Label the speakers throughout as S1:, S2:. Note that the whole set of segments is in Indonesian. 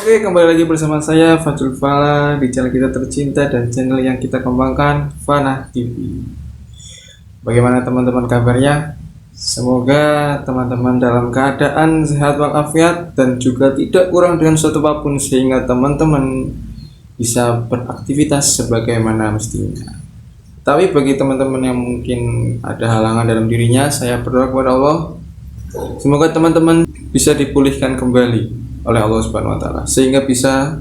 S1: Oke, kembali lagi bersama saya Fajrul Fala di channel kita tercinta dan channel yang kita kembangkan, Fana TV. Bagaimana teman-teman kabarnya? Semoga teman-teman dalam keadaan sehat walafiat dan juga tidak kurang dengan suatu apapun sehingga teman-teman bisa beraktivitas sebagaimana mestinya. Tapi bagi teman-teman yang mungkin ada halangan dalam dirinya, saya berdoa kepada Allah, semoga teman-teman bisa dipulihkan kembali oleh Allah Subhanahu wa taala sehingga bisa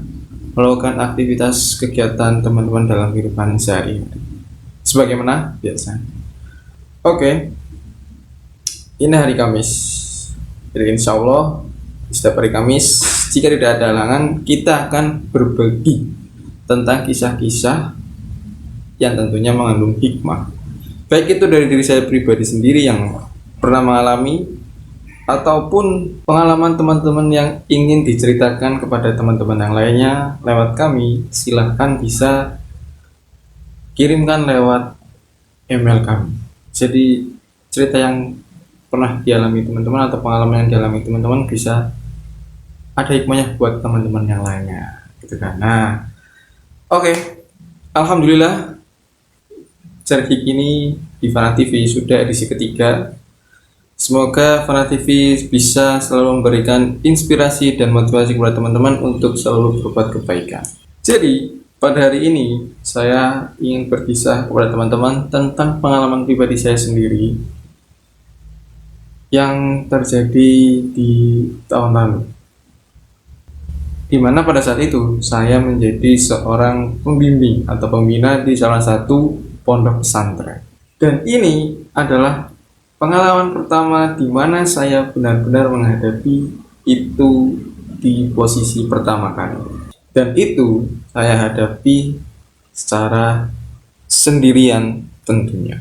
S1: melakukan aktivitas kegiatan teman-teman dalam kehidupan sehari-hari sebagaimana biasa. Oke, ini hari Kamis. Jadi insya Allah setiap hari Kamis jika tidak ada halangan kita akan berbagi tentang kisah-kisah yang tentunya mengandung hikmah. Baik itu dari diri saya pribadi sendiri yang pernah mengalami ataupun pengalaman teman-teman yang ingin diceritakan kepada teman-teman yang lainnya lewat kami, silahkan bisa kirimkan lewat email kami. Jadi cerita yang pernah dialami teman-teman atau pengalaman yang dialami teman-teman bisa ada hikmahnya buat teman-teman yang lainnya, gitu kan. Nah, oke. Alhamdulillah Cerdik ini di Fana TV sudah edisi ketiga. Semoga Fana TV bisa selalu memberikan inspirasi dan motivasi kepada teman-teman untuk selalu berbuat kebaikan. Jadi, pada hari ini saya ingin berkisah kepada teman-teman tentang pengalaman pribadi saya sendiri yang terjadi di tahun lalu. Di mana pada saat itu saya menjadi seorang pembimbing atau pembina di salah satu pondok pesantren. Dan ini adalah pengalaman pertama di mana saya benar-benar menghadapi itu di posisi pertama kali. Dan itu saya hadapi secara sendirian tentunya.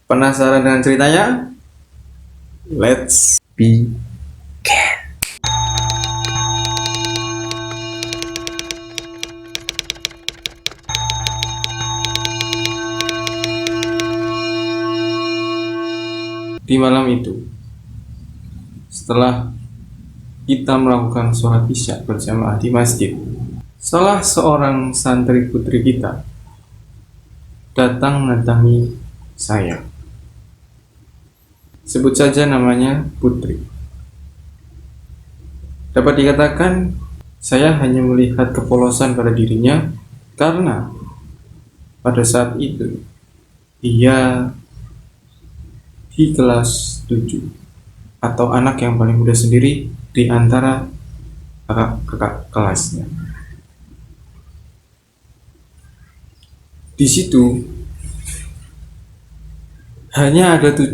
S1: Penasaran dengan ceritanya? Let's begin. Di malam itu, setelah kita melakukan sholat isya berjamaah di masjid, salah seorang santri putri kita datang mendatangi saya. Sebut saja namanya Putri. Dapat dikatakan, saya hanya melihat kepolosan pada dirinya karena pada saat itu ia di kelas 7 atau anak yang paling muda sendiri di antara kakak kelasnya. Di situ hanya ada 7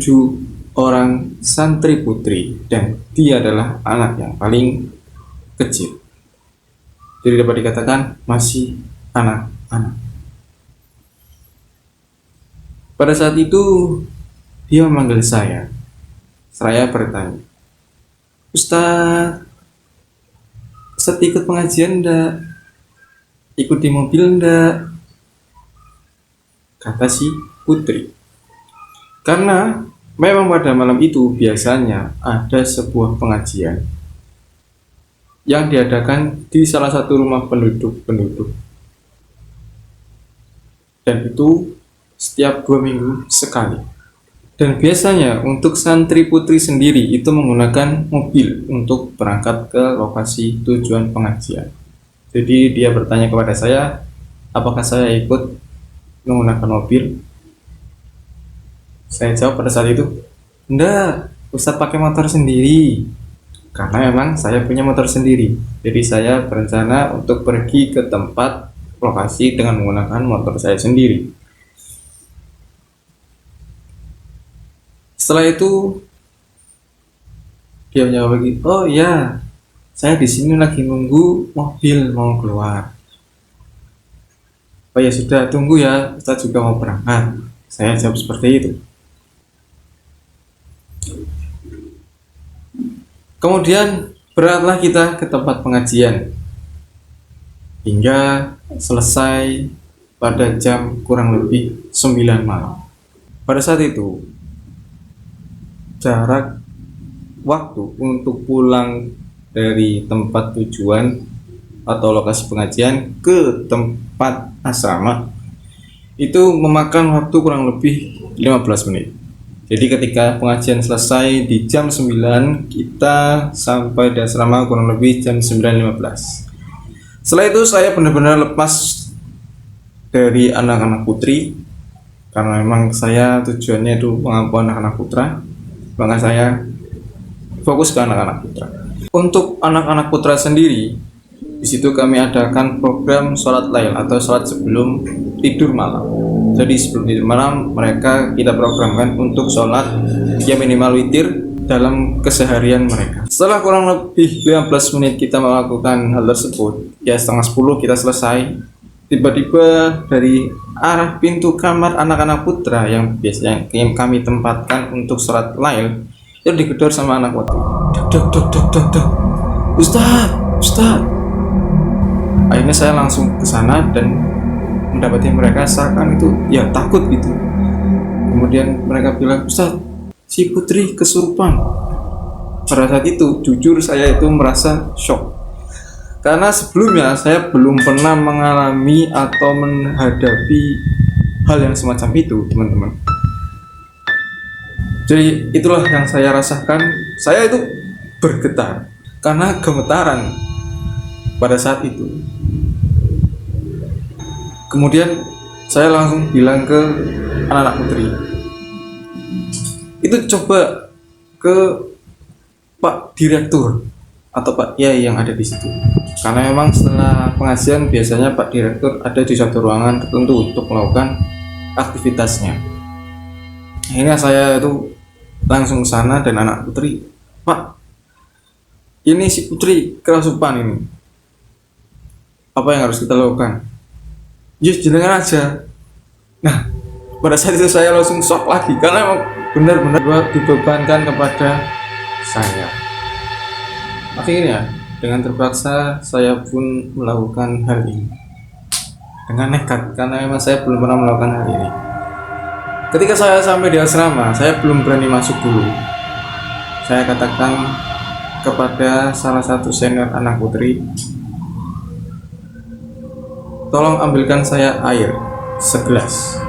S1: orang santri putri dan dia adalah anak yang paling kecil. Jadi dapat dikatakan masih anak-anak. Pada saat itu dia memanggil saya. Saya bertanya, Ustaz ikut pengajian enggak? Ikut di mobil enggak? Kata si Putri. Karena memang pada malam itu biasanya ada sebuah pengajian yang diadakan di salah satu rumah penduduk. Dan itu setiap 2 minggu sekali. Dan biasanya untuk santri putri sendiri itu menggunakan mobil untuk berangkat ke lokasi tujuan pengajian. Jadi dia bertanya kepada saya, apakah saya ikut menggunakan mobil? Saya jawab pada saat itu, enggak, Ustadz pakai motor sendiri. Karena memang saya punya motor sendiri. Jadi saya berencana untuk pergi ke tempat lokasi dengan menggunakan motor saya sendiri. Setelah itu dia menjawab lagi, oh iya, saya di sini lagi nunggu mobil mau keluar. Oh ya sudah, tunggu ya, Ustaz juga mau berangkat. Saya jawab seperti itu. Kemudian berangkatlah kita ke tempat pengajian hingga selesai pada jam kurang lebih 9 malam. Pada saat itu jarak waktu untuk pulang dari tempat tujuan atau lokasi pengajian ke tempat asrama itu memakan waktu kurang lebih 15 menit. Jadi ketika pengajian selesai di jam 9, kita sampai di asrama kurang lebih jam 9.15. Setelah itu saya benar-benar lepas dari anak-anak putri, karena memang saya tujuannya itu mengampu anak-anak putra, maka saya fokus ke anak-anak putra. Untuk anak-anak putra sendiri, di situ kami adakan program sholat lail atau sholat sebelum tidur malam. Jadi sebelum tidur malam mereka kita programkan untuk sholat ya minimal witir dalam keseharian mereka. Setelah kurang lebih 15 menit kita melakukan hal tersebut, ya setengah 10 kita selesai. Tiba-tiba dari arah pintu kamar anak-anak putra yang biasanya kami tempatkan untuk sholat lail itu digedor sama anak putri. Dok. Ustaz. Akhirnya saya langsung ke sana dan mendapati mereka seakan itu ya takut gitu. Kemudian mereka bilang, Ustaz, si putri kesurupan. Pada saat itu jujur saya itu merasa shock, karena sebelumnya saya belum pernah mengalami atau menghadapi hal yang semacam itu, teman-teman. Jadi itulah yang saya rasakan. Saya itu bergetar karena gemetaran pada saat itu. Kemudian saya langsung bilang ke anak-anak putri, itu coba ke Pak Direktur atau Pak Kiai yang ada di situ. Karena memang setelah pengajian biasanya Pak Direktur ada di satu ruangan tertentu untuk melakukan aktivitasnya. Akhirnya saya itu langsung ke sana dan anak putri, Pak, ini si putri kerasupan ini. Apa yang harus kita lakukan? Yes, jenengan aja. Nah, pada saat itu saya langsung shock lagi karena memang benar-benar dibebankan kepada saya. Akhirnya dengan terpaksa saya pun melakukan hal ini dengan nekat karena memang saya belum pernah melakukan hal ini. Ketika saya sampai di asrama, saya belum berani masuk dulu. Saya katakan kepada salah satu senior anak putri, tolong ambilkan saya air segelas.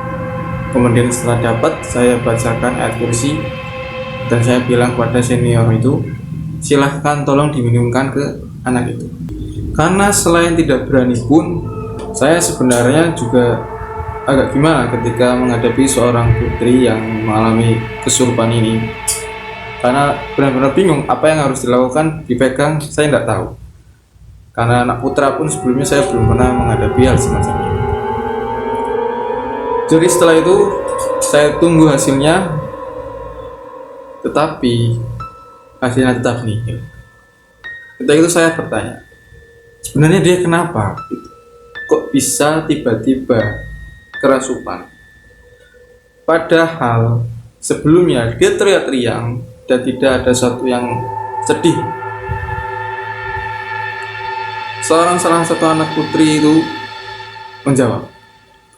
S1: Kemudian setelah dapat, saya bacakan ayat kursi dan saya bilang kepada senior itu, silahkan tolong diminumkan ke anak itu. Karena selain tidak berani pun, saya sebenarnya juga agak gimana ketika menghadapi seorang putri yang mengalami kesurupan ini. Karena benar-benar bingung apa yang harus dilakukan, dipegang, saya tidak tahu. Karena anak putra pun sebelumnya saya belum pernah menghadapi hal semacam ini. Jadi setelah itu saya tunggu hasilnya, tetapi hasilnya tetap nihil. Ketika itu saya bertanya, sebenarnya dia kenapa? Kok bisa tiba-tiba kerasupan? Padahal sebelumnya dia teriak-teriak dan tidak ada satu yang sedih. Salah satu anak putri itu menjawab,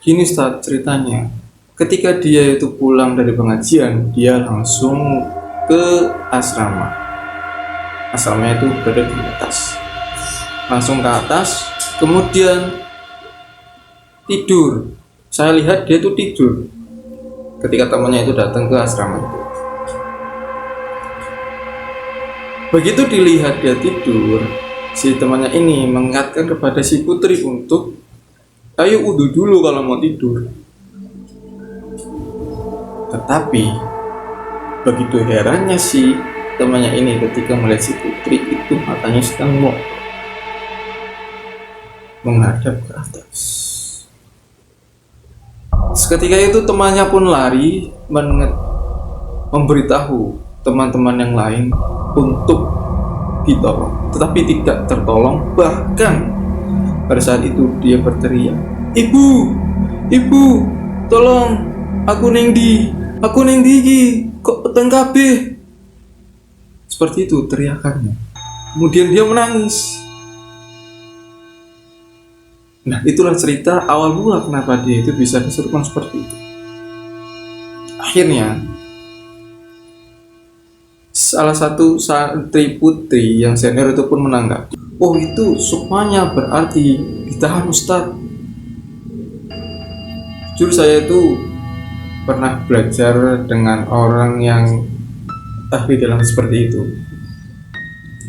S1: gini Ustaz ceritanya, ketika dia itu pulang dari pengajian, dia langsung ke asrama. Asramanya itu berada di atas. Langsung ke atas, kemudian tidur. Saya lihat dia itu tidur ketika temannya itu datang ke asrama itu. Begitu dilihat dia tidur, si temannya ini mengingatkan kepada si putri untuk ayo wudu dulu kalau mau tidur. Tetapi begitu herannya si temannya ini ketika melihat si putri itu matanya sedang menghadap ke atas. Seketika itu temannya pun lari memberitahu teman-teman yang lain untuk ditolong, tetapi tidak tertolong. Bahkan pada saat itu dia berteriak, ibu, tolong aku neng di kok peteng kabeh. Seperti itu teriakannya. Kemudian dia menangis. Nah, itulah cerita awal mula kenapa dia itu bisa kesurupan seperti itu. Akhirnya Salah satu santri putri yang senior itu pun menanggapi, oh itu sukmanya berarti ditahan Ustadz. Jujur saya itu pernah belajar dengan orang yang ahli dalam seperti itu,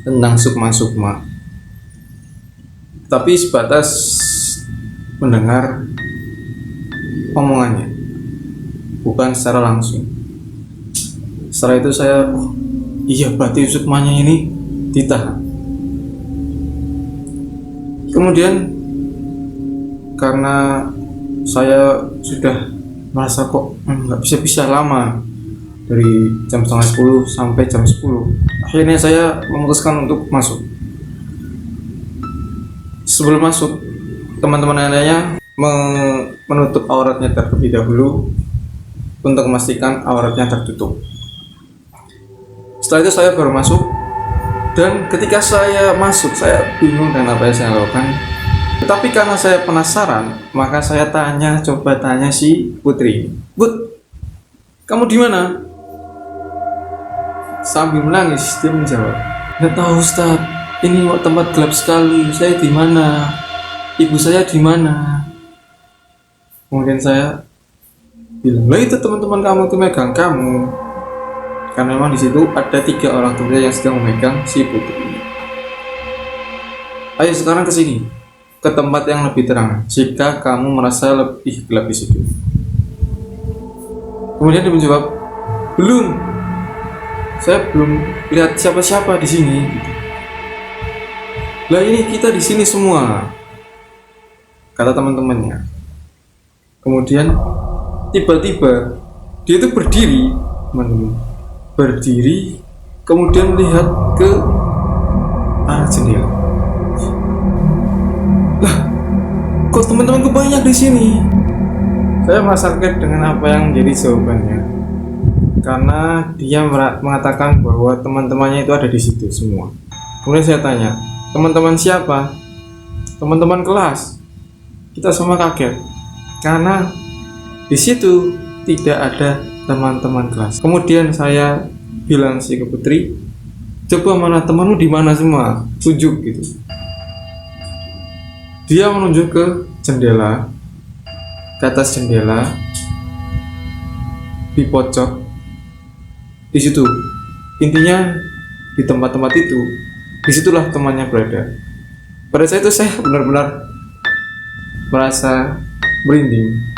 S1: tentang sukma-sukma, tapi sebatas mendengar omongannya, bukan secara langsung. Setelah itu saya, oh, iya berarti sukmanya ini ditahan. Kemudian karena saya sudah merasa kok nggak bisa lama, dari jam setengah 10 sampai jam 10, akhirnya saya memutuskan untuk masuk. Sebelum masuk, teman-teman lainnya menutup auratnya terlebih dahulu untuk memastikan auratnya tertutup. Setelah itu saya baru masuk, dan ketika saya masuk saya bingung dengan apa yang saya lakukan. Tetapi karena saya penasaran, maka saya coba tanya si putri, "Bud, kamu di mana?" Sambil menangis dia menjawab, "Nggak tahu Ustaz, ini tempat gelap sekali. Saya di mana? Ibu saya di mana?" Kemudian saya bilang, "Lah itu teman-teman kamu tuh megang kamu." Karena memang di situ ada 3 orang tua yang sedang memegang si putri ini. "Ayo sekarang ke sini, ke tempat yang lebih terang jika kamu merasa lebih gelap di situ." Kemudian dia menjawab, "Belum. Saya belum lihat siapa-siapa di sini." "Lah ini kita di sini semua," kata teman-temannya. Kemudian tiba-tiba dia itu berdiri, teman-teman. Berdiri, kemudian melihat ke arah jendela. "Lah, kok teman-temanku banyak di sini?" Saya merasa kaget dengan apa yang menjadi jawabannya, karena dia mengatakan bahwa teman-temannya itu ada di situ semua. Kemudian saya tanya, "Teman-teman siapa?" "Teman-teman kelas." Kita semua kaget karena di situ tidak ada teman-teman kelas. Kemudian saya bilang si ke putri, "Coba mana temanmu, di mana semua? Tunjuk," gitu. Dia menunjuk ke jendela, ke atas jendela, di pojok, di situ. Intinya di tempat-tempat itu, disitulah temannya berada. Pada saat itu saya benar-benar merasa merinding,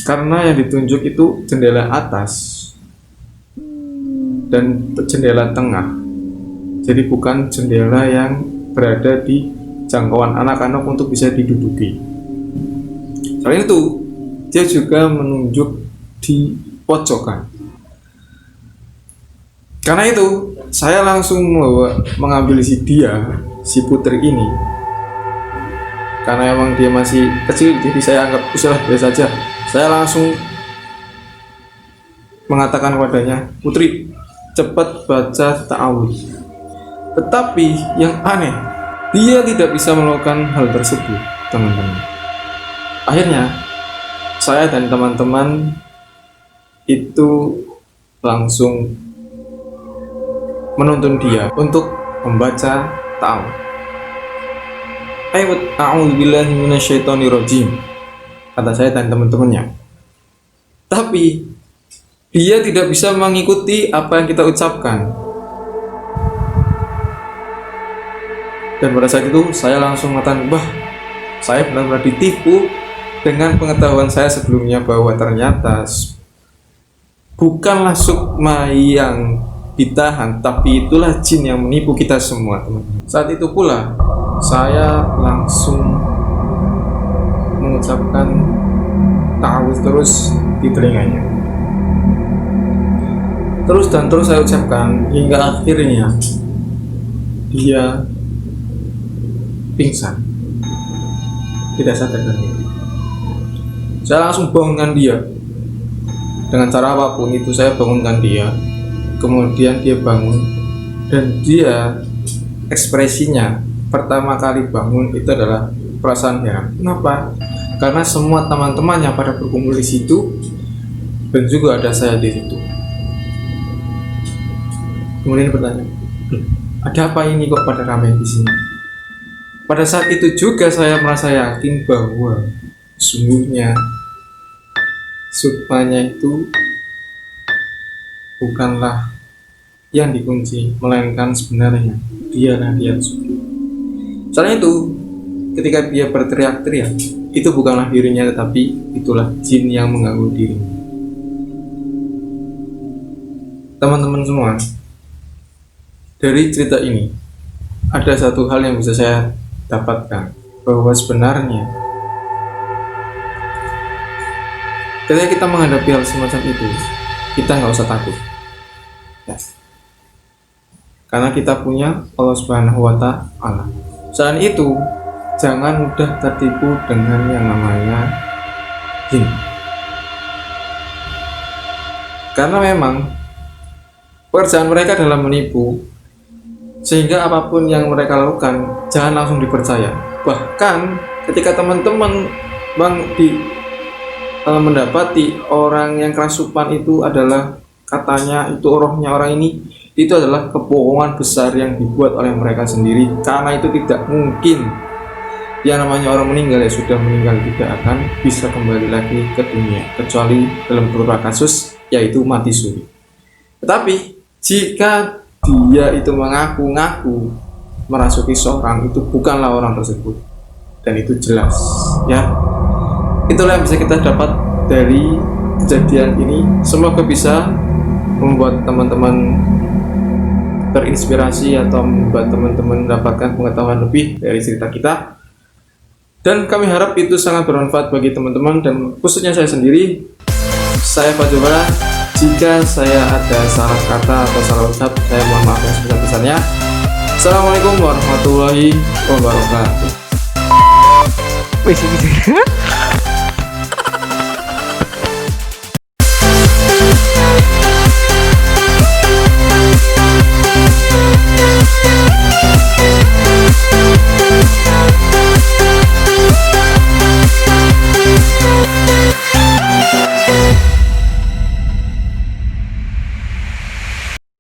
S1: karena yang ditunjuk itu jendela atas dan jendela tengah, jadi bukan jendela yang berada di jangkauan anak-anak untuk bisa diduduki. Selain itu, dia juga menunjuk di pojokan. Karena itu, saya langsung mengambil si putri ini. Karena emang dia masih kecil, jadi saya anggap usaha biasa saja. Saya langsung mengatakan kepadanya, "Putri, cepat baca ta'awudz." Tetapi yang aneh, dia tidak bisa melakukan hal tersebut, teman-teman. Akhirnya saya dan teman-teman itu langsung menuntun dia untuk membaca ta'awudz. "A'udzubillahi minasyaitonirrajim," kata saya dan teman-temannya. Tapi dia tidak bisa mengikuti apa yang kita ucapkan. Dan pada saat itu saya langsung mengatakan, "Bah, saya benar-benar ditipu dengan pengetahuan saya sebelumnya bahwa ternyata bukanlah sukma yang ditahan, tapi itulah jin yang menipu kita semua, teman-teman." Saat itu pula saya langsung mengucapkan ta'awudz terus di telinganya. Terus saya ucapkan hingga akhirnya dia pingsan, tidak sadarkan diri. Saya langsung bangunkan dia dengan cara apapun itu. Saya bangunkan dia, kemudian dia bangun, dan dia ekspresinya pertama kali bangun itu adalah perasaan heran. Kenapa? Karena semua teman-temannya pada berkumpul di situ, dan juga ada saya di situ. Kemudian bertanya, ada apa ini kok pada ramai di sini? Pada saat itu juga saya merasa yakin bahwa sungguhnya sukmanya itu bukanlah yang dikunci, melainkan sebenarnya dialah dia Sukma. Selain itu, ketika dia berteriak-teriak, itu bukanlah dirinya tetapi itulah jin yang mengganggu dirinya. Teman-teman semua, dari cerita ini ada satu hal yang bisa saya dapatkan, bahwa sebenarnya ketika kita menghadapi hal semacam itu, kita nggak usah takut ya. Karena kita punya Allah Subhanahu wa Ta'ala. Selain itu, jangan mudah tertipu dengan yang namanya jin. Karena memang pekerjaan mereka adalah menipu, sehingga apapun yang mereka lakukan jangan langsung dipercaya. Bahkan ketika teman-teman mendapati orang yang kerasukan itu adalah katanya itu rohnya orang ini, itu adalah kebohongan besar yang dibuat oleh mereka sendiri. Karena itu tidak mungkin, yang namanya orang meninggal ya sudah meninggal, tidak akan bisa kembali lagi ke dunia kecuali dalam beberapa kasus yaitu mati suri. Tetapi jika dia itu mengaku-ngaku merasuki seorang, itu bukanlah orang tersebut, dan itu jelas ya. Itulah yang bisa kita dapat dari kejadian ini. Semoga bisa membuat teman-teman terinspirasi atau membuat teman-teman mendapatkan pengetahuan lebih dari cerita kita, dan kami harap itu sangat bermanfaat bagi teman-teman dan khususnya saya sendiri. Saya Fajul Fala. Jika saya ada salah kata atau salah ucap, saya mohon maaf yang sebesar-besarnya. Assalamualaikum warahmatullahi wabarakatuh.